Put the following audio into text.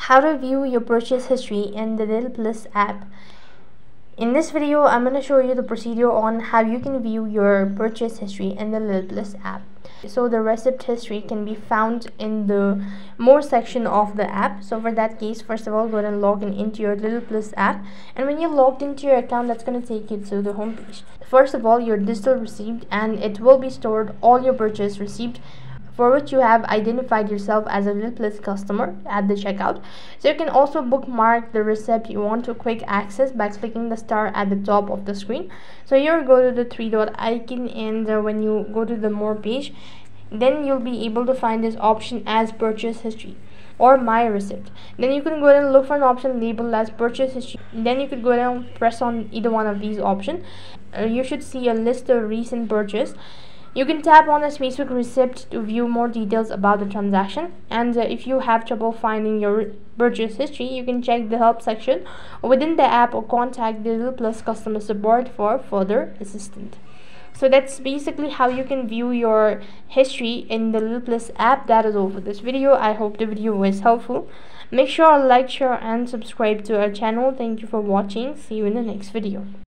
How to view your purchase history in the Lidl Plus app. In this video, I'm going to show you the procedure on how you can view your purchase history in the Lidl Plus app. So the receipt history can be found in the more section of the app. So for that case, first of all, go ahead and log in into your Lidl Plus app, and when you're logged into your account, that's going to take you to the home page. First of all, your digital receipt, and it will be stored all your purchase receipt for which you have identified yourself as a Lidl Plus customer at the checkout. So you can also bookmark the receipt you want to quick access by clicking the star at the top of the screen. So here, go to the three dot icon, and when you go to the more page, then you'll be able to find this option as purchase history or my receipt. Then you can go ahead and look for an option labeled as purchase history. Then you could go ahead and press on either one of these options. You should see a list of recent purchase. You can tap on a specific receipt to view more details about the transaction, and if you have trouble finding your purchase history, you can check the help section within the app or contact the Lidl Plus customer support for further assistance. So that's basically how you can view your history in the Lidl Plus app. That is all for this video. I hope the video was helpful. Make sure to like, share and subscribe to our channel. Thank you for watching. See you in the next video.